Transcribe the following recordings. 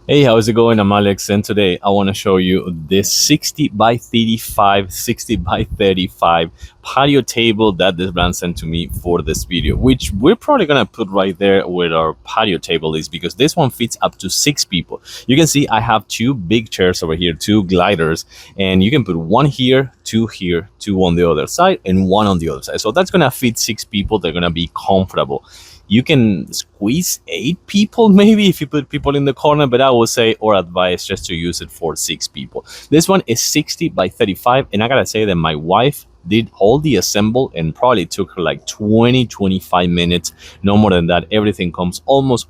Hey, how's it going? I'm Alex, and today I want to show you this 60 by 35, 60 by 35 patio table that this brand sent to me for this video, which we're probably gonna put right there where our patio table is because this one fits up to 6 people. You can see I have two big chairs over here, two gliders, and you can put one here, two on the other side, and one on the other side. So that's gonna fit 6 people. They're gonna be comfortable. You can squeeze 8 people maybe if you put people in the corner, but I would say or advise just to use it for 6 people. This one is 60 by 35, and I gotta say that my wife did all the assemble and probably took her like 20-25 minutes, no more than that. Everything comes almost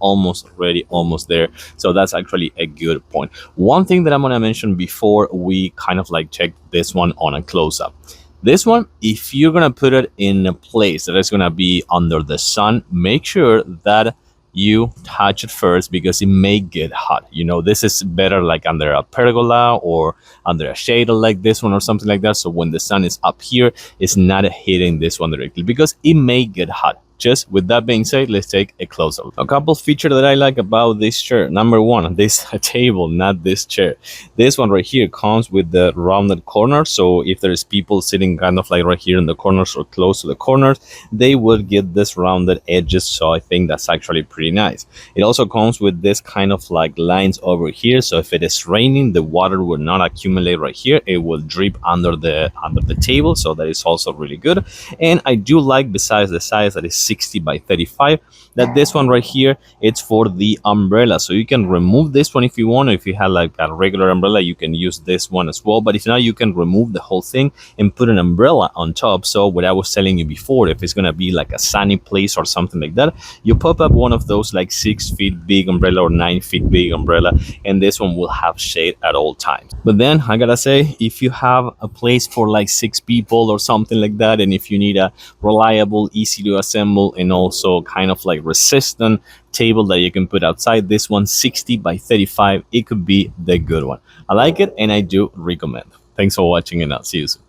ready, almost there. So that's actually a good point. One thing that I'm gonna mention before we kind of like check this one on a close-up: this one, if you're gonna put it in a place that is gonna be under the sun, make sure that you touch it first because it may get hot. You know, this is better like under a pergola or under a shade like this one or something like that. So when the sun is up here, it's not hitting this one directly because it may get hot. Just with that being said, let's take a closer look. A couple features that I like about this chair. Number one, this table, not this chair. This one right here comes with the rounded corner. So if there's people sitting kind of like right here in the corners or close to the corners, they will get this rounded edges. So I think that's actually pretty nice. It also comes with this kind of like lines over here. So if it is raining, the water will not accumulate right here. It will drip under the table. So that is also really good. And I do like, besides the size that is 60 by 35, that this one right here, it's for the umbrella. So you can remove this one if you want. If you have like a regular umbrella, you can use this one as well. But if not, you can remove the whole thing and put an umbrella on top. So what I was telling you before, if it's gonna be like a sunny place or something like that, you pop up one of those like 6 feet big umbrella or 9 feet big umbrella, and this one will have shade at all times. But then I gotta say, if you have a place for like 6 people or something like that, and if you need a reliable, easy to assemble, and also kind of like resistant table that you can put outside, this one 60 by 35, it could be the good one. I like it and I do recommend. Thanks for watching, and I'll see you soon.